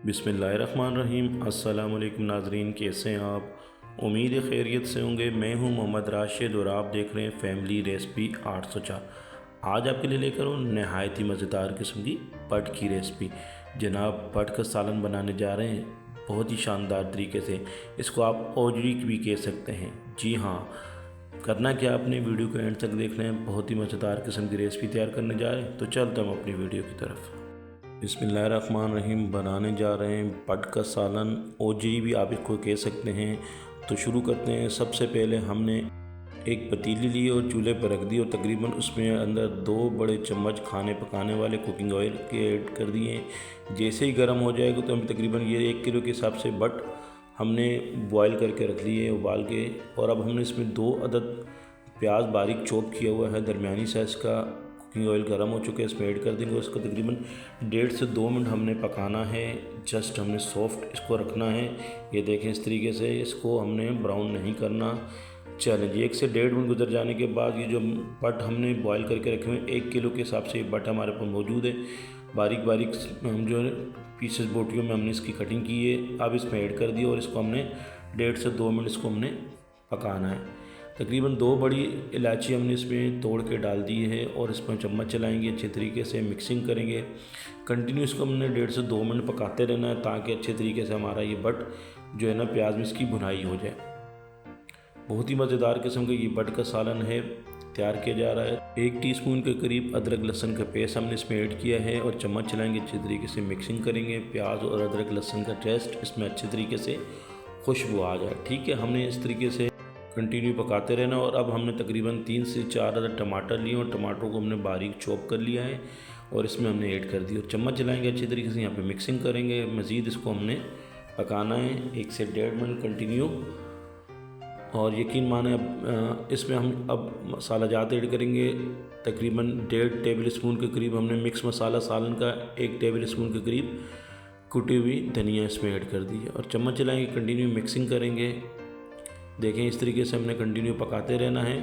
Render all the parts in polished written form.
बिस्मिल्लाहिर्रहमानिर्रहीम। अस्सलाम वालेकुम नाज़रीन, कैसे हैं आप? उम्मीद है खैरियत से होंगे। मैं हूं मोहम्मद राशिद और आप देख रहे हैं फैमिली रेसिपी 804। आज आपके लिए लेकर हूँ नहायत ही मज़ेदार किस्म की पट की रेसिपी। जनाब, पट का सालन बनाने जा रहे हैं बहुत ही शानदार तरीके से। इसको आप ओजरी भी कह सकते हैं। जी हाँ, करना क्या, आपने वीडियो को एंड तक देखना है। बहुत ही मज़ेदार किस्म की रेसिपी तैयार करने जा रहे हैं, तो चलते हम अपनी वीडियो की तरफ। बिस्मिल्लाहिर्रहमानिर्रहीम। बनाने जा रहे हैं पट का सालन, ओजरी भी आप इसको कह सकते हैं। तो शुरू करते हैं। सबसे पहले हमने एक पतीली ली और चूल्हे पर रख दी और तकरीबन उसमें अंदर 2 बड़े चम्मच खाने पकाने वाले कुकिंग ऑयल के ऐड कर दिए। जैसे ही गर्म हो जाएगा तो हम तकरीबन ये 1 किलो के हिसाब से बट हमने बॉयल करके रख लिए उबाल के। और अब हमने इसमें 2 अदद प्याज बारीक चॉप किया हुआ है दरमियानी साइज़ का। कुकिंग ऑयल गर्म हो चुके हैं, इसमें ऐड कर देंगे। उसको तकरीबन 1.5 से 2 मिनट हमने पकाना है। जस्ट हमने सॉफ्ट इसको रखना है। ये देखें, इस तरीके से इसको हमने ब्राउन नहीं करना। चलें, 1 से 1.5 मिनट गुजर जाने के बाद ये जो बट हमने बॉयल करके रखे हुए हैं, 1 किलो के हिसाब से ये बट हमारे पास मौजूद है। बारीक बारीक हम जो है पीसेस बोटियों में हमने इसकी कटिंग की है। अब इसमें ऐड कर दिया और इसको हमने 1.5 से 2 मिनट इसको हमने पकाना है। तकरीबन 2 बड़ी इलायची हमने इसमें तोड़ के डाल दी है और इसमें चम्मच चलाएंगे, अच्छे तरीके से मिक्सिंग करेंगे। कंटिन्यू इसको हमने 1.5 से 2 मिनट पकाते रहना है ताकि अच्छे तरीके से हमारा ये बट जो है ना प्याज में इसकी भुनाई हो जाए। बहुत ही मज़ेदार किस्म का ये बट का सालन है, तैयार किया जा रहा है। 1 टीस्पून के करीब अदरक लहसुन का पेस्ट हमने इसमें ऐड किया है और चम्मच चलाएंगे, अच्छे तरीके से मिक्सिंग करेंगे। प्याज और अदरक लहसुन का टेस्ट इसमें अच्छे तरीके से खुशबू आ जाए। ठीक है, हमने इस तरीके से कंटिन्यू पकाते रहना। और अब हमने तकरीबन 3 से 4 अदद टमाटर लिए और टमाटरों को हमने बारीक चॉप कर लिया है और इसमें हमने ऐड कर दिया और चम्मच चलाएंगे, अच्छी तरीके से यहाँ पे मिक्सिंग करेंगे। मज़ीद इसको हमने पकाना है 1 से 1.5 मिनट कंटिन्यू। और यकीन माने अब इसमें हम अब मसाला जात ऐड करेंगे। तकरीबन 1.5 टेबल स्पून के करीब हमने मिक्स मसाला सालन का, 1 टेबल स्पून के करीब कुटी हुई धनिया इसमें ऐड कर दी है और चम्मच चलाएंगे, कंटिन्यू मिक्सिंग करेंगे। देखें, इस तरीके से हमने कंटिन्यू पकाते रहना है।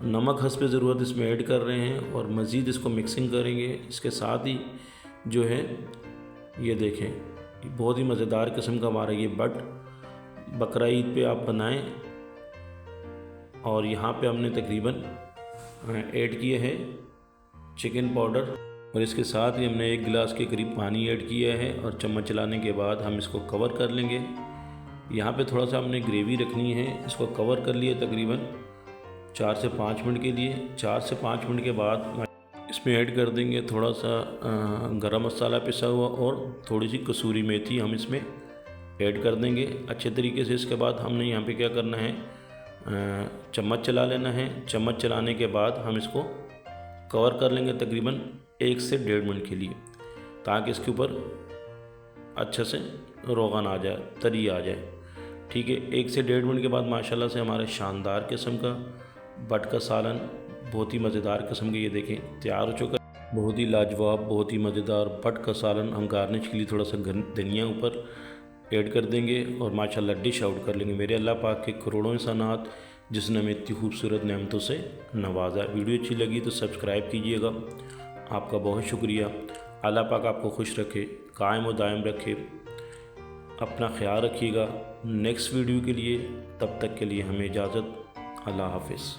नमक हस्ब ज़रूरत इसमें ऐड कर रहे हैं और मज़ीद इसको मिक्सिंग करेंगे। इसके साथ ही जो है ये देखें, बहुत ही मज़ेदार किस्म का हमारा ये बट बकरा ईद पे आप बनाएं। और यहाँ पे हमने तकरीबन ऐड किए है चिकन पाउडर और इसके साथ ही हमने 1 गिलास के करीब पानी ऐड किया है और चम्मच चलाने के बाद हम इसको कवर कर लेंगे। यहाँ पे थोड़ा सा हमने ग्रेवी रखनी है, इसको कवर कर लिए तकरीबन 4 से 5 मिनट के लिए। 4 से 5 मिनट के बाद इसमें ऐड कर देंगे थोड़ा सा गरम मसाला पिसा हुआ और थोड़ी सी कसूरी मेथी हम इसमें ऐड कर देंगे अच्छे तरीके से। इसके बाद हमने यहाँ पे क्या करना है, चम्मच चला लेना है। चम्मच चलाने के बाद हम इसको कवर कर लेंगे तकरीबन 1 से 1.5 मिनट के लिए ताकि इसके ऊपर अच्छे से रोगन आ जाए, तरी आ जाए। ठीक है, 1 से 1.5 मिनट के बाद माशाल्लाह से हमारे शानदार किस्म का बट का सालन, बहुत ही मज़ेदार किस्म के, ये देखें तैयार हो चुका है। बहुत ही लाजवाब, बहुत ही मज़ेदार बट का सालन। हम गार्निश के लिए थोड़ा सा धनिया ऊपर ऐड कर देंगे और माशाल्लाह डिश आउट कर लेंगे। मेरे अल्लाह पाक के करोड़ों इंसानात जिसने हमें इतनी खूबसूरत नेमतों से नवाजा। वीडियो अच्छी लगी तो सब्सक्राइब कीजिएगा। आपका बहुत शुक्रिया। अल्लाह पाक आपको खुश रखे, कायम और दायम रखे। अपना ख्याल रखिएगा। नेक्स्ट वीडियो के लिए, तब तक के लिए हमें इजाज़त। अल्लाह हाफ़िज़।